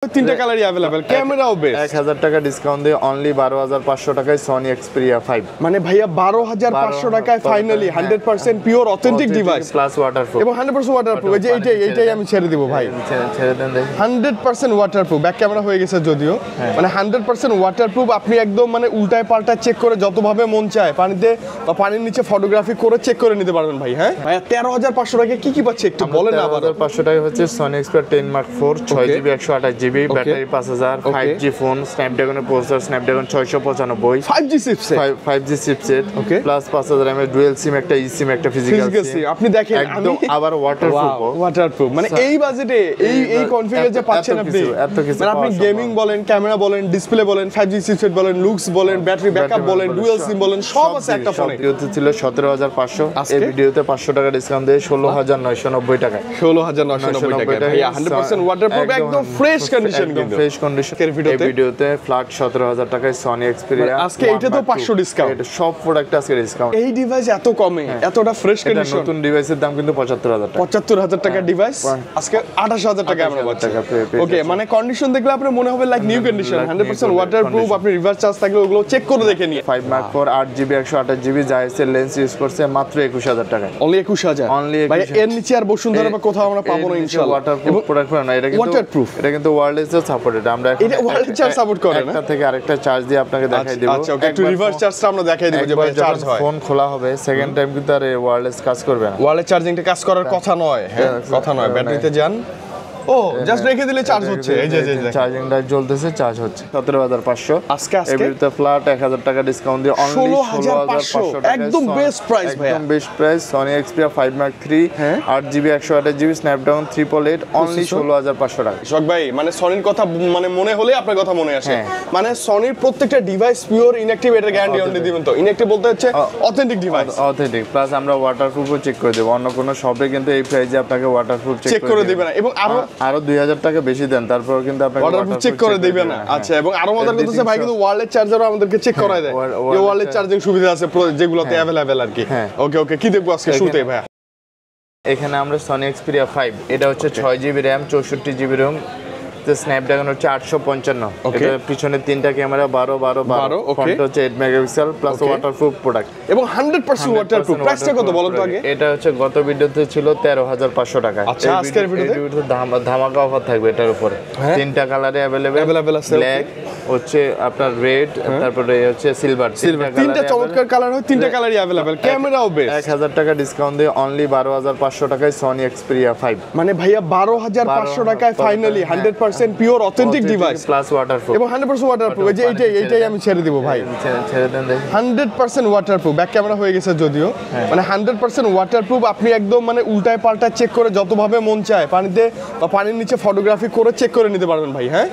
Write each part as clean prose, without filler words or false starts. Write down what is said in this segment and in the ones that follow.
তিনটা কালারই अवेलेबल, ক্যামেরাও বেস্ট। 1000 টাকা ডিসকাউন্ট দিয়ে অনলি 12500 টাকায় সনি এক্সপেরিয়া 5। মানে ভাইয়া 12500 টাকায় finally 100% pure authentic device plus waterproof এবং 100% ওয়াটারপ্রুফ। এই যে এইটাই আমি ছেড়ে দিব ভাই, ছেড়ে দেন দেখি। 100% ওয়াটারপ্রুফ, ব্যাক ক্যামেরা হয়ে গেছে যদিও, মানে 100% ওয়াটারপ্রুফ। আপনি একদম মানে উল্টায় পাল্টা চেক করে যতভাবে মন চায় পানিতে বা পানির নিচে ফটোগ্রাফি করে চেক করে নিতে পারবেন ভাই। হ্যাঁ ভাইয়া 13500 টাকায় কি পাচ্ছে একটু বলেন না। 13500 টাকা হচ্ছে Sony Xperia 10 mark 4 6GB 128GB battery 5000 5G phone স্ন্যাপড্রাগনের processor Snapdragon 695 5G chipset 5G chipset plus 5000 mAh dual SIM একটা ই সিম একটা ফিজিক্যাল সিম। আপনি দেখেন একদম আবার ওয়াটারপ্রুফ মানে এই বাজেটে এই কনফিগার যে পাচ্ছেন আপনি, এত কিছু মানে আপনি গেমিং বলেন, ক্যামেরা বলেন, ডিসপ্লে বলেন, 5G চিপসেট বলেন, লুকস বলেন, ব্যাটারি ব্যাকআপ বলেন, ডুয়াল সিম বলেন, সব আছে একটা ফোনে। ভিডিওতে ছিল 17500, এই ভিডিওতে 500 টাকা ডিসকাউন্ট দিয়ে 16990 টাকা 16990 টাকা ভাইয়া 100% ওয়াটারপ্রুফ একদম ফ্রেশ কন্ডিশন, কিন্তু ফ্রেশ কন্ডিশন। এই ভিডিওতে ফ্ল্যাট 17000 টাকায় সনি এক্সপেরিয়া আজকে এটা তো 500 ডিসকাউন্ট, এটা সব প্রোডাক্ট আজকে ডিসকাউন্ট। এই ডিভাইস এত কমে এতটা ফ্রেশ কন্ডিশন, নতুন ডিভাইসের দাম কিন্তু 75000 টাকা। 75000 টাকা ডিভাইস আজকে 28000 টাকা আমরা পাচ্ছি। ওকে, মানে কন্ডিশন দেখলে আপনার মনে হবে লাইক নিউ কন্ডিশন, 100% ওয়াটারপ্রুফ। আপনি রিভার্স চার্জ থাকলে ওগুলো চেক করে দেখে নিয়ে 5 মার্ক 4 8GB 128GB জাইসের লেন্স ইউজ করছে মাত্র 21000 টাকা। অনলি 21000 ভাই। এর নিচে আর বসুন্ধরা বা কোথাও আমরা পাবো না ইনশাআল্লাহ। ওয়াটারপ্রুফ প্রোডাক্ট না, এটা কিন্তু ওয়াটারপ্রুফ, এটা কিন্তু ওয়্যারলেস সাপোর্টেড। আমরা এটা ওয়্যারলেস চার্জ সাপোর্ট করে না, একটা থেকে আরেকটা চার্জ দিয়ে আপনাকে দেখাই দেব। আচ্ছা ওকে, একটু রিভার্স চার্জটা আমরা দেখাই দেব যে ভাই চার্জ হয়। ফোন খোলা হবে সেকেন্ড টাইম কিন্তু আর ওয়্যারলেস কাজ করবে না, ওয়্যারলেস চার্জিংটা কাজ করার কথা নয়। হ্যাঁ কথা নয়, ব্যাটারিতে যান, ও জাস্ট রেখে দিলে চার্জ হচ্ছে। এই যে চার্জিংটা জ্বলতেছে, চার্জ হচ্ছে। 17500 আজকে এবিতে ফ্ল্যাট 1000 টাকা ডিসকাউন্ট দিয়ে অনলি 16500 টাকা একদম বেস্ট প্রাইস ভাই, একদম best price. Sony Xperia 5 mark 3 8GB 128GB Snapdragon 888 only 16500 টাকা। শখ ভাই, মানে সনির কথা মানে মনে হলে আপনার কথা মনে আসে, মানে সনির প্রত্যেকটা ডিভাইস পিওর ইনঅ্যাকটিভ, এটার গ্যারান্টি অনলি দিবেন তো। ইনঅ্যাকটিভ বলতে হচ্ছে অথেন্টিক ডিভাইস, অথেন্টিক প্লাস আমরা ওয়াটারপ্রুফও চেক করে দেব। অন্য কোনো শপে কিন্তু এই প্রাইসে আপনাকে ওয়াটারপ্রুফ চেক করে দিবেন না, এবং আরো 2000 টাকা বেশি দেন তারপর কিন্তু আপনাকে ওয়াটারপ্রুফ চেক করে দিবেন না। আচ্ছা, এবং আরো মজার কথা হচ্ছে ভাই কিন্তু ওয়্যারলেস চার্জারও আমাদেরকে চেক করায় দেয়, যে ওয়্যারলেস চার্জিং সুবিধা আছে যেগুলোতে अवेलेबल আর কি। ওকে ওকে, কি দেখবো আজকে শুরুতে ভাই? এখানে আমরা সনি এক্সপেরিয়া 5, এটা হচ্ছে 6GB RAM 64GB ROM, Snapdragon হচ্ছে 855। এটা পিছনে তিনটা ক্যামেরা 12 12 12, ফ্রন্ট হচ্ছে 8 মেগাপিক্সেল প্লাস ওয়াটারপ্রুফ প্রোডাক্ট এবং 100% ওয়াটারপ্রুফ। প্রাইসটা কত বলুন তো আগে? এটা হচ্ছে গত ভিডিওতে ছিল 13500 টাকা। আচ্ছা, আজকের ভিডিওতে ধামাকা অফার থাকবে এটার উপরে। তিনটা কালারে अवेलेबल আছে, ব্ল্যাক হচ্ছে আপনার রেড, তারপরে হচ্ছে সিলভার। তিনটা চমৎকার কালার হয়, তিনটা কালারই अवेलेबल, ক্যামেরাও বেস্ট। 1000 টাকা ডিসকাউন্ট দিয়ে অনলি 12500 টাকায় সনি এক্সপেরিয়া 5। মানে ভাইয়া 12500 টাকায় finally 100% pure authentic device plus waterproof এবং 100% ওয়াটারপ্রুফ। এই যে এইটাই আমি ছেড়ে দিব ভাই, ছেড়ে দেন দেখি। 100% ওয়াটারপ্রুফ, ব্যাক ক্যামেরা হয়ে গেছে যদিও, মানে 100% ওয়াটারপ্রুফ। আপনি একদম মানে উল্টায় পাল্টা চেক করে যতভাবে মন চায় পানিতে বা পানির নিচে ফটোগ্রাফি করে চেক করে নিতে পারবেন ভাই। হ্যাঁ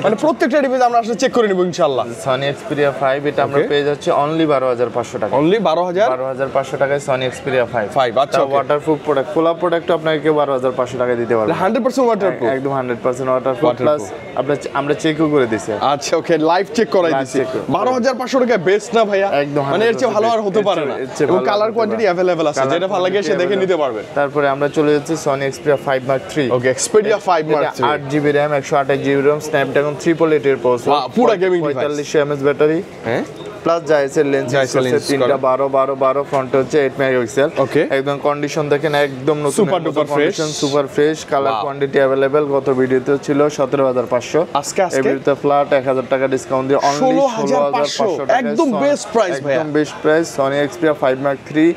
মানে প্রত্যেকটা ডিভাইস আমরা আসলে চেক করে নিব ইনশাআল্লাহ। সনি এক্সপেরিয়া 5 এটা আমরা পেয়ে যাচ্ছি অনলি 12500 টাকা। অনলি 12500 টাকায় সনি এক্সপেরিয়া 5। আচ্ছা, ওয়াটারপ্রুফ প্রোডাক্ট, খোলা প্রোডাক্ট আপনাকে 12500 টাকা দিতে পারবো। 100% ওয়াটারপ্রুফ, একদম 100% ওয়াটারপ্রুফ প্লাস আমরা চেকও করে দিছি। আচ্ছা ওকে, লাইভ চেক করাই দিছি। 12500 টাকা বেস্ট না ভাইয়া? একদম, মানে এর চেয়ে ভালো আর হতে পারে না। এবং কালার কোয়ান্টিটি अवेलेबल আছে, যেটা ভালো লাগে সে দেখে নিতে পারবে। তারপরে আমরা চলে যাচ্ছি Sony Xperia 5 mark 3। Okay, Xperia 5 mark 3 8GB RAM 128GB ROM Snapdragon 888 এর প্রসেসর, পুরো gaming device, 4500 mAh battery, plus জাইসের লেন্স আছে তিনটা 12 12 12, ফ্রন্ট হচ্ছে 8 মেগাপিক্সেল। একদম কন্ডিশন দেখেন একদম নতুন, super duper fresh, super fresh. Colour quantity available, গত ভিডিওতে ছিল 17500, আজকে এবিতে ফ্ল্যাট 1000 টাকা ডিসকাউন্ট দিয়ে অনলি 16500 টাকা। একদম বেস্ট প্রাইস ভাই, একদম best price. Sony Xperia 5 mark 3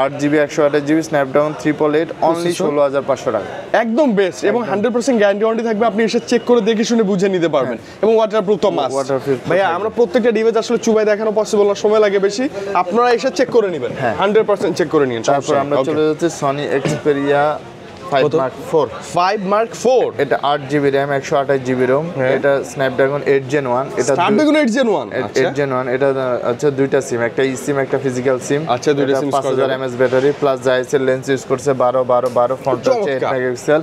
8GB 128GB Snapdragon 888 only 16500 টাকা। একদম বেস্ট এবং 100% গ্যারান্টি ওয়ারেন্টি থাকবে। আপনি এসে চেক করে দেখে শুনে বুঝে নিতে পারবেন এবং ওয়াটারপ্রুফ তো মাস্ট। ভাইয়া আমরা প্রত্যেকটা ডিভাইস আসলে চুবাই দেখানো পসিবল না, সময় লাগে বেশি। আপনারা এসে চেক করে নেবেন, 100% চেক করে নিন। তারপর আমরা চলে যাচ্ছি সনি এক্সপেরিয়া 5 মার্ক 4। 5 মার্ক 4 এটা 8GB RAM 128GB ROM, এটা স্ন্যাপড্রাগন 8 Gen 1। এটা স্ন্যাপড্রাগন 8 Gen 1, 8 Gen 1। এটা আচ্ছা দুইটা সিম, একটা ই সিম একটা ফিজিক্যাল সিম। আচ্ছা, দুইটা সিম 5000 mAh ব্যাটারি প্লাস জাইসের লেন্স ইউজ করছে 12 12 12, ফ্রন্ট হচ্ছে 8 মেগাপিক্সেল।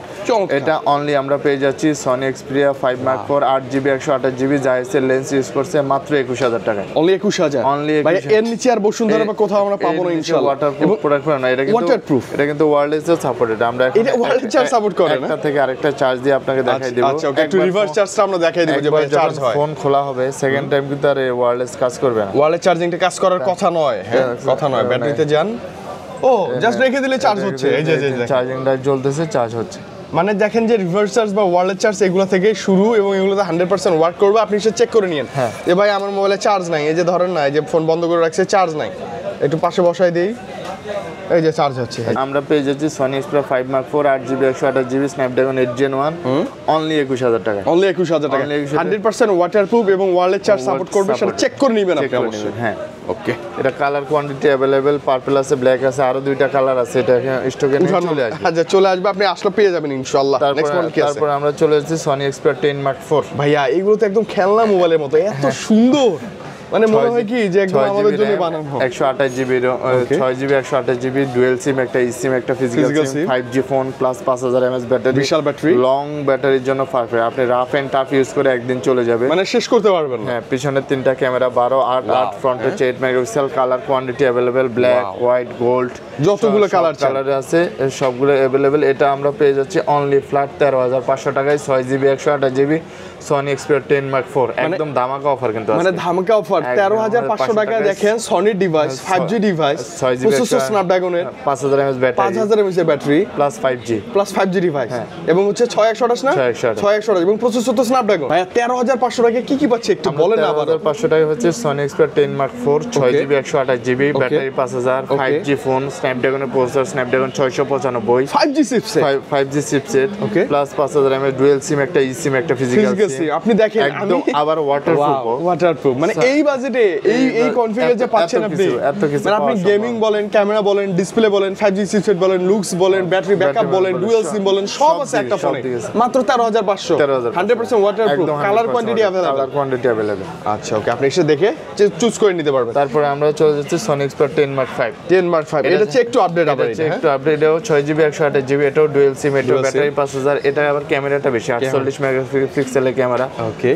এটা অনলি আমরা পেয়ে যাচ্ছি Sony Xperia 5 mark 4 8GB 128GB জাইসের লেন্স ইউজ করছে মাত্র 21000 টাকা। অনলি 21000 ভাই। এর নিচে আর বসুন্ধরা বা কোথাও আমরা পাবো না ইনশাআল্লাহ। ওয়াটারপ্রুফ প্রোডাক্ট না, এটা কিন্তু ওয়াটারপ্রুফ, এটা কিন্তু ওয়্যারলেস সাপোর্টেড। আমরা ওয়ারলেস চার্জ সাপোর্ট করে না? একটা থেকে আরেকটা চার্জ দিয়ে আপনাকে দেখাই দেব। আচ্ছা ওকে, একটু রিভার্স চার্জটা আমরা দেখাই দেব যে ভাই চার্জ হয়। ফোন খোলা হবে সেকেন্ড টাইম কিন্তু আর ওয়্যারলেস কাজ করবে না। ওয়ারলেস চার্জিংটা কাজ করার কথা নয়, হ্যাঁ কথা নয়। ব্যাটারিতে যান, ও জাস্ট রেখে দিলে চার্জ হচ্ছে। এই যে চার্জিংটা জ্বলতেছে, চার্জ হচ্ছে। মানে দেখেন যে রিভার্স চার্জ বা ওয়ারলেস চার্জ এগুলো থেকে শুরু, এবং এগুলোতে 100% ওয়ার্ক করবে। আপনি সেটা চেক করে নিন যে ভাই আমার মোবাইলে চার্জ নাই, এই যে ধরেন না, এই যে ফোন বন্ধ করে রাখছে চার্জ নাই, একটু পাশে বসাই দেই, এই যে চার্জ হচ্ছে। আমরা পেয়ে যাচ্ছি Sony Xperia 5 Mark 4 8GB 128GB Snapdragon 8 Gen 1 only 21000 টাকা। অনলি 21000 টাকা, 100% ওয়াটারপ্রুফ এবং ওয়ারলেস চার্জ সাপোর্ট করবে, সেটা চেক করে নেবেন আপনি অবশ্যই। হ্যাঁ ওকে, এটা কালার কোয়ান্টিটি अवेलेबल, পার্পল আছে, ব্ল্যাক আছে, আরো দুইটা কালার আছে। এটা স্টকে নিয়ে চলে আসবে। আচ্ছা চলে আসবে, আপনি আসলে পেয়ে যাবেন ইনশাআল্লাহ। নেক্সট মডেল কি আছে? তারপর আমরা চলে যাচ্ছি সনি এক্সপ্রিয়া 10 Mark 4। ভাইয়া এগুলো তো একদম খেলনা মোবাইলের মতো, এত সুন্দর, মানে মনে হয় কি যে একদম আমাদের জন্য বানানো। 128GB 6GB 128GB dual SIM, একটা eSIM, একটা physical SIM, 5G phone plus 5000 mAh battery, বিশাল ব্যাটারি, লং ব্যাটারির জন্য পারফেক্ট। আপনি রাফ এন্ড টাফ ইউজ করে একদিন চলে যাবে, মানে শেষ করতে পারবেন না। হ্যাঁ, পিছনে তিনটা ক্যামেরা 12 8 8, ফ্রন্ট হচ্ছে 8 megapixel, colour quantity available, black, white, gold, যতগুলো কালার আছে সবগুলো अवेलेबल। এটা আমরা পেয়ে যাচ্ছি অনলি ফ্ল্যাট 13500 টাকায় 6GB 128GB Sony Xperia 10 Mark 4। একদম ধামাকা অফার কিন্তু আছে, মানে ধামাকা অফার 13500 টাকায় দেখেন Sony device, 5G device, 6GB processor স্ন্যাপড্রাগনের, 5000 mAh battery, 5000 mAh battery plus 5G plus 5G device, এবং হচ্ছে 6128 না 6128, এবং প্রসেসর তো স্ন্যাপড্রাগন। ভাই 13500 টাকায় কি কি পাচ্ছে একটু বলেন না। 13500 টাকা হচ্ছে Sony Xperia 10 Mark 4 6GB 128GB battery, 5000, 5G phone, স্ন্যাপড্রাগনের processor Snapdragon 695, 5G chipset, 5G chipset, plus 5000 mAh dual SIM, একটা eSIM, একটা ফিজিক্যাল সিম। আপনি দেখেন একদম আবার ওয়াটারপ্রুফ, মানে এই বাজেটে এই কনফিগার যে পাচ্ছেন আপনি, মানে আপনি গেমিং বলেন, ক্যামেরা বলেন, ডিসপ্লে বলেন, 5G চিপসেট বলেন, লুকস বলেন, ব্যাটারি ব্যাকআপ বলেন, ডুয়াল সিম বলেন, সব আছে একটা ফোনে, মাত্র 13500, 100% ওয়াটারপ্রুফ, কালার কোয়ান্টিটি अवेलेबल। আচ্ছা ওকে, আপনি এসে দেখে চুজ করে নিতে পারবেন। তারপরে আমরা চলে যাচ্ছি সনি এক্সপ্রিয়া 10 Mark 5। এটা হচ্ছে একটু আপডেট, একটু আপডেট, এটাও 6GB 128GB, এটাও ডুয়াল সিম, এটাও ব্যাটারি 5000। এটা আবার ক্যামেরাটা বেশি, 48 মেগাপিক্সেলের ক্যামেরা, ওকে,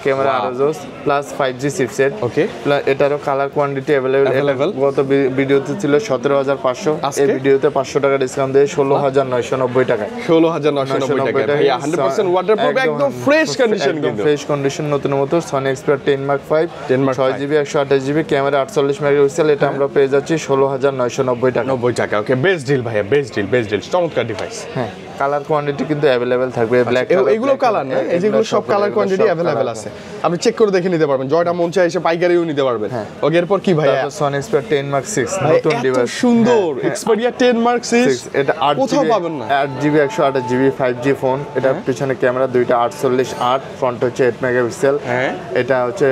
ক্যামেরা আরো জোস, প্লাস 5G চিপসেট, ওকে, এটারও কালার কোয়ান্টিটি अवेलेबल। গত ভিডিওতে ছিল 17500, এই ভিডিওতে 500 টাকা ডিসকাউন্ট দিয়ে 16990 টাকায়, 16990 টাকা। ভাইয়া 100% ওয়াটারপ্রুফ, একদম ফ্রেশ কন্ডিশন, কিন্তু ফ্রেশ কন্ডিশন, নতুন মতো Sony Xperia 10 Mark 5 6GB 128GB camera 48 megapixel. এটা আমরা পেয়ে যাচ্ছি 16990 টাকা। 90 টাকা, ওকে, বেস্ট ডিল ভাইয়া, বেস্ট ডিল, চমৎকার ডিভাইস। হ্যাঁ, কালার কোয়ান্টিটি কিন্তু अवेलेबल থাকবে, ব্ল্যাক এগুলো কালার না, এই যেগুলো সব কালার কোয়ান্টিটি अवेलेबल আছে, আপনি চেক করে দেখে নিতে পারবেন, জয়টা মন চায় এসে পাইকারিও নিতে পারবেন। ওকে, এরপর কি ভাইয়া? সনি এক্সপ্রিয়া 10 Mark 6 নতুন ডিভাইস, সুন্দর এক্সপেরিয়া 10 Mark 6, এটা কোথাও পাবেন না। 8GB 128GB 5G ফোন, এটা পিছনে ক্যামেরা দুইটা 48 8, ফ্রন্ট হচ্ছে 8 মেগাপিক্সেল। এটা হচ্ছে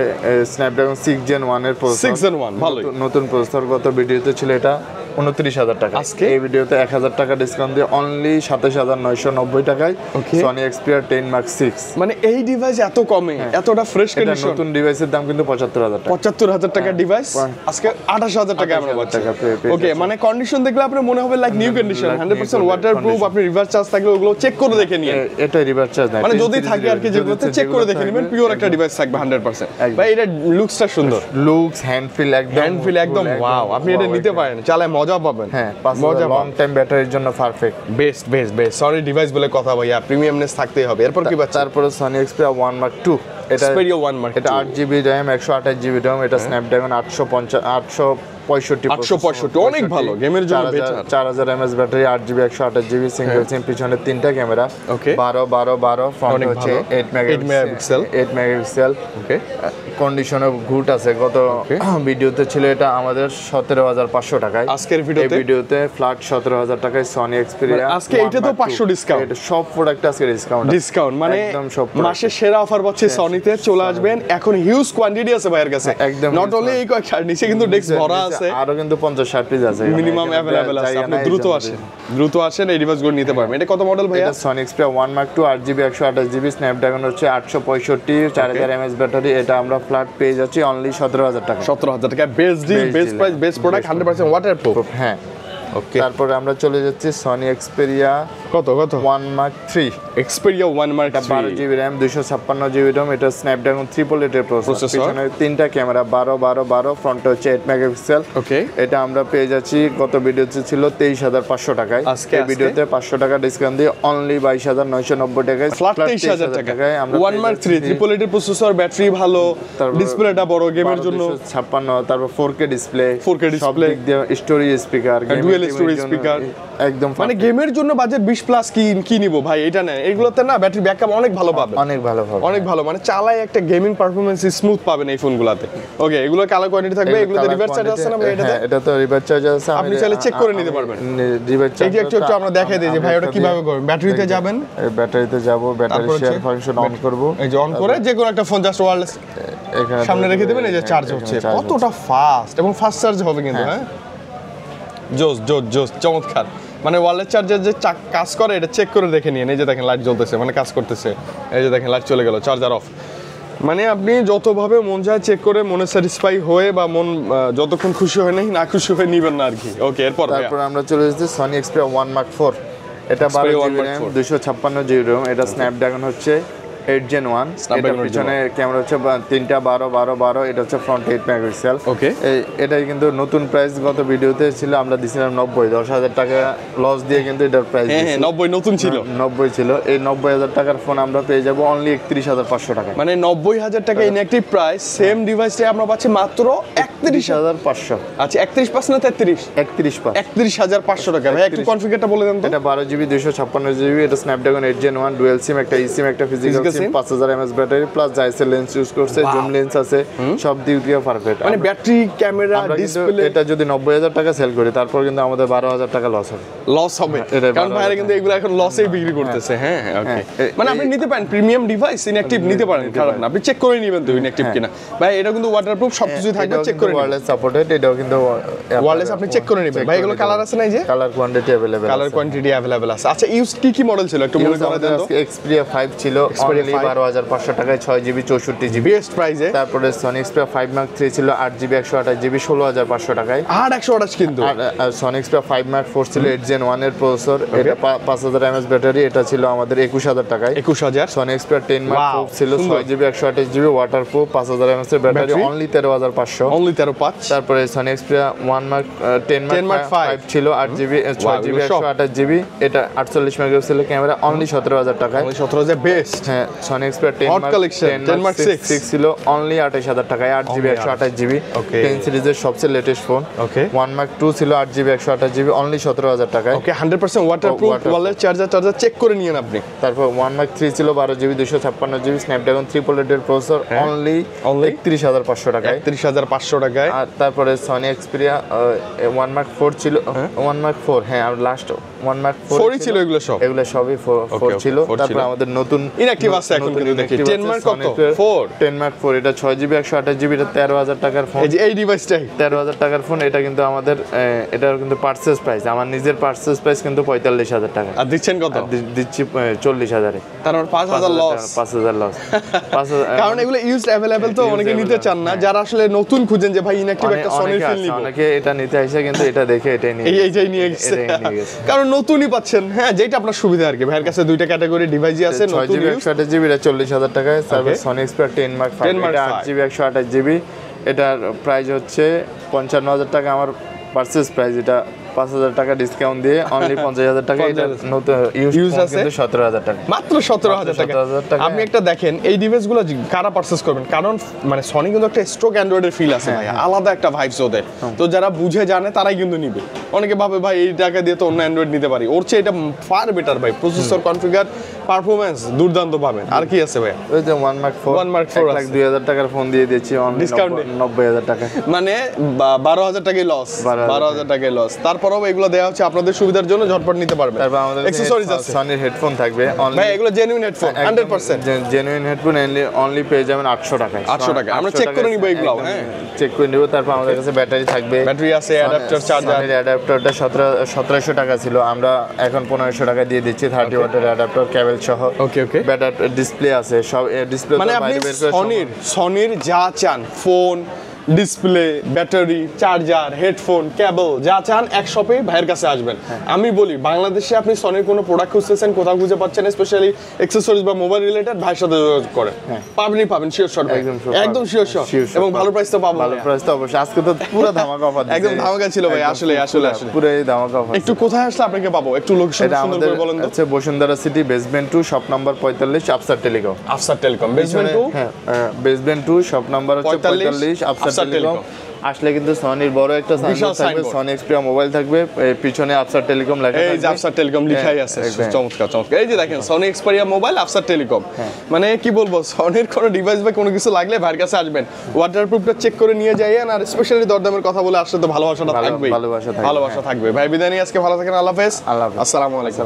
স্ন্যাপড্রাগন 6 Gen 1 এর প্রসেসর, 6 Gen 1 ভালো, নতুন প্রসেসর। গত ভিডিওতে ছিল এটা 29000 টাকা, আজকে এই ভিডিওতে 1000 টাকা ডিসকাউন্ট দিয়ে অনলি 27990 টাকায় সনি এক্সপ্রিয়া 10 Mark 6। মানে এই ডিভাইস এত কমে, এতটা ফ্রেশ কন্ডিশন, নতুন ডিভাইসের দাম কিন্তু 75000 টাকা, 75000 টাকা ডিভাইস আজকে 28000 টাকা আমরা পাচ্ছি। ওকে, মানে কন্ডিশন দেখলে আপনার মনে হবে লাইক নিউ কন্ডিশন, 100% ওয়াটারপ্রুফ। আপনি রিভার্স চার্জ থাকলে ওগুলো চেক করে দেখে নিন, এটা রিভার্স চার্জ না, মানে যদি থাকে আর কি, যেগুলোতে চেক করে দেখে নেবেন, পিওর একটা ডিভাইস থাকবে 100%। ভাই এটা লুকসটা সুন্দর, লুকস, হ্যান্ড ফিল একদম ওয়াও, আপনি এটা নিতে পারেন, চালায় মজা পাবেন। হ্যাঁ, লং টাইম ব্যাটারির জন্য পারফেক্ট, বেস্ট। সরি ডিভাইস বলে কথা ভাইয়া, প্রিমিয়ামনেস থাকতেই হবে। এরপর কি পাচ্ছেন? তারপরে সনি এক্সপ্রিয়া 1 Mark 2, এটা এক্সপেরিয়া 1 Mark 2, এটা 8GB RAM 128GB RAM, এটা স্ন্যাপড্রাগন 865 অনেক ভালো, গেমের জন্য better. 4000 mAh battery, 8GB 128GB single SIM, পিছনে তিনটা ক্যামেরা, 12 ফ্রন্ট হচ্ছে 8 মেগাপিক্সেল। ওকে, কন্ডিশনে গুড আছে। গত ভিডিওতে ছিল এটা আমাদের 17500 টাকায়, আজকের ভিডিওতে ফ্ল্যাট 17000 টাকায় সনি এক্সপেরিয়া। আজকে এটা তো 500 ডিসকাউন্ট, এটা সব প্রোডাক্ট আজকে ডিসকাউন্ট, মানে একদম সব মাসের সেরা অফার পাচ্ছে সনিতে। চলে আসবেন, এখন হিউজ কোয়ান্টিটি আছে ভাইয়ের কাছে, একদম নট অনলি এই কয়েকটা, নিচে কিন্তু ডেস্ক ভরা আছে, আরো কিন্তু 50-60 পিস আছে মিনিমাম अवेलेबल আছে। আপনি দ্রুত আসেন, এই ডিভাইসগুলো নিতে পারবেন। এটা কত মডেল ভাইয়া? এটা Sony Xperia 1 Mark 2 8GB 128GB Snapdragon হচ্ছে 865, 4000 mAh ব্যাটারি। এটা আমরা ফ্ল্যাট পেয়ে যাচ্ছি অনলি 17000 টাকা। 17000 টাকা, best deal, best price, best product, 100% waterproof. হ্যাঁ, ওকে, তারপরে আমরা চলে যাচ্ছি সনি এক্সপেরিয়া কত 1 Mark 3, Xperia 1 Mark 3, 12GB RAM 256GB ROM, এটা স্ন্যাপড্রাগন 888 প্রসেসর, পিছনে তিনটা ক্যামেরা 12 ফ্রন্টে হচ্ছে 8 মেগাপিক্সেল। ওকে, এটা আমরা পেয়ে যাচ্ছি গত ভিডিওতে ছিল 23,500 টাকায়, এই ভিডিওতে 500 টাকা ডিসকাউন্ট দিয়ে অনলি 22,990 টাকায়, ফ্ল্যাট 23,000 টাকায় আমরা 1 Mark 3 888 প্রসেসর, ব্যাটারি ভালো, ডিসপ্লেটা বড়, গেমের জন্য 56, তারপর 4K display, 4K display, storage speaker, dual storage speaker, একদম মানে গেমের জন্য বাজেট 20 প্লাস কি নিব ভাই, এটা না, এগুলোতে না ব্যাটারি ব্যাকআপ অনেক ভালো পাবে, অনেক ভালো পাবে, অনেক ভালো, মানে চালায় একটা গেমিং পারফরম্যান্স স্মুথ পাবেন এই ফোনগুলোতে। ওকে, এগুলো কালার কোয়ান্টিটি থাকবে, এগুলোতে রিভার্স চার্জ আছে না ভাই? এটাতে এটা তো রিভার্স চার্জ আছে, আপনি চাইলে চেক করে নিতে পারবেন। রিভার্স চার্জ একটু আমরা দেখাই দিই যে ভাই ওটা কিভাবে করবেন। ব্যাটারিতে যাবেন, ব্যাটারিতে যাব, ব্যাটারি শেয়ার ফাংশন অন করব, এই যে অন করে যে কোনো একটা ফোন জাস্ট ওয়্যারলেস এখানে সামনে রেখে দেবেন, এই যে চার্জ হচ্ছে, কতটা ফাস্ট এবং ফাস্ট চার্জ হবে কিন্তু। হ্যাঁ, জোস চমৎকার, মানে ওয়্যারলেস চার্জার যে কাজ করে এটা চেক করে দেখে নিন। এই যে দেখেন লাইট জ্বলতেছে, মানে কাজ করতেছে, এই যে দেখেন লাইট চলে গেল, চার্জার অফ। মানে আপনি যতভাবে মন যায় চেক করে মনে স্যাটিসফাই হয়ে বা মন যতক্ষণ খুশি হয় না খুশি হয়ে নিবেন না আর কি। ওকে, তারপর আমরা চলে যাচ্ছি সনি এক্সপেরিয়া 1 Mark 4, এটা 12GB RAM 256GB ROM, এটা স্ন্যাপড্রাগন হচ্ছে 8 Gen 1, এটা পিছনে ক্যামেরা হচ্ছে 3টা 12, এটা হচ্ছে ফ্রন্ট 8 মেগাপিক্সেল। ওকে, এটাই কিন্তু নতুন প্রাইস গত ভিডিওতে ছিল, আমরা দিছিলাম 90, 10,000 টাকা লস দিয়ে কিন্তু এটার প্রাইস 90 নতুন ছিল, 90 ছিল। এই 90,000 টাকার ফোন আমরা পেয়ে যাব অনলি 31,500 টাকা, মানে 90,000 টাকা ইনঅ্যাকটিভ প্রাইস, সেম ডিভাইসটা আমরা পাচ্ছি মাত্র 31,500। আচ্ছা 31 না 33? 31,500 টাকা। ভাই একটু কনফিগারটা বলে দেন তো। এটা 12GB 256GB, এটা স্ন্যাপড্রাগন 8 Gen 1, ডুয়াল সিম, একটা eSIM, একটা physical SIM, 5000 mAh battery plus জাইসের লেন্স ইউজ করছে, জুম লেন্স আছে, সব দিক দিয়ে পারফেক্ট। মানে ব্যাটারি, ক্যামেরা, ডিসপ্লে, এটা যদি 90,000 টাকা সেল করি তারপর কিন্তু আমাদের 12,000 টাকা লস হবে, কারণ ভাইরা কিন্তু এগুলো এখন লসেই বিক্রি করতেছে। হ্যাঁ, ওকে, মানে আপনি নিতে পারেন প্রিমিয়াম ডিভাইস, ইনঅ্যাকটিভ নিতে পারেন, খারাপ না, আপনি চেক করে নেবেন তো ইনঅ্যাকটিভ কিনা। ভাই এটা কিন্তু ওয়াটারপ্রুফ, সবকিছু থাকবে, চেক করে নেবেন। ওয়্যারলেস সাপোর্টেড, এটাও কিন্তু ওয়্যারলেস, আপনি চেক করে নেবেন। ভাই এগুলো কালার আছে না? এই যে colour quantity available, colour quantity available আছে। আচ্ছা ইউজ কি মডেল ছিল একটু মনে করে দেন তো। এক্সপেরিয়া 5 ছিল অনলি 12,500 টাকায়, 6GB 64GB বেস্ট প্রাইসে। তারপরে সনি এক্সপেরিয়া 5 Mark 3 ছিল 8GB 128GB 16,500 টাকায়, আর 128 কিন্তু। আর সনি এক্সপেরিয়া 5 Mark 4 ছিল 8 Gen 1 এর প্রসেসর, এটা 5000 mAh ব্যাটারি, এটা ছিল আমাদের 21,000 টাকায়। 21,000। সনি এক্সপেরিয়া 10 Mark 4 ছিল 6GB 128GB ওয়াটারপ্রুফ, 5000 mAh এর ব্যাটারি, অনলি 13,500, অনলি 13,500। তারপরে সনি এক্সপেরিয়া 1 Mark 10 Mark 5 ছিল 8GB 6GB 128GB, এটা 48 মেগাপিক্সেলের ক্যামেরা, অনলি 17,000 টাকায়। 17,000 বেস্ট। হ্যাঁ, সনি এক্সপেরিয়া 10 Mark 6 ছিল অনলি 28,000 টাকায়, 8GB 128GB, 10 সিরিজের সবচেয়ে লেটেস্ট ফোন। ওকে, 1 Mark 2 ছিল 8GB 128GB, অনলি 17,000 টাকায়। ওকে, 100% ওয়াটারপ্রুফ, ওয়ালেট চার্জার চেক করে নিয়েন আপনি। তারপর 1 Mark 3 ছিল 12GB 256GB স্ন্যাপড্রাগন 888 এর প্রসেসর, অনলি 31,500 টাকায়, 31,500 টাকায়। আর তারপরে সনি এক্সপেরিয়া 1 Mark 4 ছিল, 1 Mark 4, হ্যাঁ, আর লাস্ট 1 Mark 4 ছিল, এগুলো সবই 4 ছিল। তারপর আমাদের নতুন ইনঅ্যাকটিভ আছে এখন কিন্তু দেখি 10 Mark কত 4 10 Mark 4, এটা 6GB 128GB, এটা 13,000 টাকার ফোন। এই যে এই ডিভাইসটাই 13,000 টাকার ফোন, এটা কিন্তু আমাদের এটার কিন্তু পারচেজ প্রাইস, আমার নিজের পারচেজ প্রাইস কিন্তু 45,000 টাকা, আর দিচ্ছেন কত? দিচ্ছি 40,000-এ, তার মানে 5,000 লস। 5,000 লস, কারণ এগুলো ইউজড अवेलेबल তো অনেকে নিতে চান না, যারা আসলে নতুন খুঁজেন যে ভাই ইনঅ্যাকটিভ একটা সনির ফিল নিব, অনেকে এটা নিতে আইছে কিন্তু এটা দেখে এটাই নিয়ে এইটাই নিয়ে গেছে, কারণ নতুনই পাচ্ছেন। হ্যাঁ, যেটা আপনার সুবিধা আর কি। ভাইয়ের কাছে দুইটা ক্যাটাগরি ডিভাইসই আছে, নতুন 6GB 128GB, এটা 40,000 টাকায়। তারপর সনি এক্সপেরিয়া 10 Mark 5, এটা 8GB 128GB, এটার প্রাইস হচ্ছে 55,000 টাকা, আমার পারচেজ প্রাইস, এটা 5,000 টাকা ডিসকাউন্ট দিয়ে অনলি 50,000 টাকা, এটা নতুন ইউজ আছে 17,000 টাকা, মাত্র 17,000 টাকা। আপনি একটা দেখেন এই ডিভাইসগুলো কারা পারচেজ করবেন, কারণ মানে সনি কিন্তু একটা স্ট্রোক অ্যান্ড্রয়েডের ফিল আছে ভাই, আলাদা একটা ভাইবস ওদের, তো যারা বুঝে জানে তারাই কিন্তু নিবে। অনেকে ভাবে ভাই এই টাকা দিয়ে তো অন্য অ্যান্ড্রয়েড নিতে পারি, ওর চেয়ে এটা ফার বেটার ভাই, প্রসেসর, কনফিগার, পারফরম্যান্স দুর্দান্ত পাবেন। আর কি আছে ভাই? ওই যে 1 Mark 4 1,02,000 টাকার ফোন দিয়ে দিচ্ছি অনলি ডিসকাউন্টে 90,000 টাকা, মানে 12,000 টাকাই লস, 12,000 টাকাই লস। তারপরও এগুলো দেওয়া হচ্ছে আপনাদের সুবিধার জন্য, ঝটপট নিতে পারবেন। তারপর আমাদের অ্যাকসেসরিজ আছে, সনির হেডফোন থাকবে অনলি, ভাই এগুলো genuine headphone 100% genuine headphone, only পেয়ে যাবেন 800 টাকায়, 800 টাকা। আমরা চেক করে নিব এগুলো, হ্যাঁ চেক করে নিব। তারপর আমাদের কাছে ব্যাটারি থাকবে, ব্যাটারি আছে, অ্যাডাপ্টার, চার্জার। অ্যাডাপ্টারটা 1700 টাকা ছিল, আমরা এখন 1500 টাকা দিয়ে দিচ্ছি, 30 ওয়াটের অ্যাডাপ্টার, কেবল সহ। ওকে, ব্যাটারি ডিসপ্লে আছে, সব ডিসপ্লে, মানে আপনি সনির যা চান, phone, display, battery, charger, headphone, cable যা চান এক শপে ভাইয়ের কাছে আসবেন। আমি বলি বাংলাদেশে আপনি সনির কোনো প্রোডাক্ট খুঁজতেছেন, কোথাও খুঁজে পাচ্ছেন, স্পেশালি অ্যাকসেসরিজ বা মোবাইল রিলেটেড, ভাইয়ের সাথে যোগাযোগ করেন, পাবেন শিওর শট, একদম শিওর শট, এবং ভালো প্রাইস তো পাবো। ভালো প্রাইস তো অবশ্যই, আজকে তো পুরো ধামাকা অফার, একদম ধামাকা ছিল ভাই, আসলে পুরো এই ধামাকা অফার। একটু কোথায় আসলে আপনাকে পাবো, একটু লোকেশন সুন্দর করে বলেন তো। হচ্ছে Bashundhara city basement 2 shop number 45 Afsar telecom. Afsar telecom basement 2, হ্যাঁ বেসমেন্ট 2 শপ নাম্বার হচ্ছে 45 আফসার টেলিকম। আসলে কিন্তু সনির বড় একটা সাইনবোর্ড থাকবে, সনি এক্সপিরিয়া মোবাইল থাকবে, পিছনে আফসার টেলিকম লেখা থাকবে, এই যে আফসার টেলিকম লেখাই আছে, চমৎকার চমৎকার। এই যে দেখেন Sony Xperia mobile Afsar telecom, মানে কি বলবো, সনির কোনো ডিভাইস বা কোনো কিছু লাগলে ভাইয়ের কাছে আসবেন, ওয়াটারপ্রুফটা চেক করে নিয়ে যাইয়েন, আর স্পেশালি দরদামের কথা বলে আসলে তো ভালোবাসাটা থাকবেই, ভালোবাসা থাকবে। ভাই বিদায় নিয়ে আজকে ভালো থাকেন, আল্লাহ হাফেজ, আল্লাহ হাফেজ, আসসালামু আলাইকুম।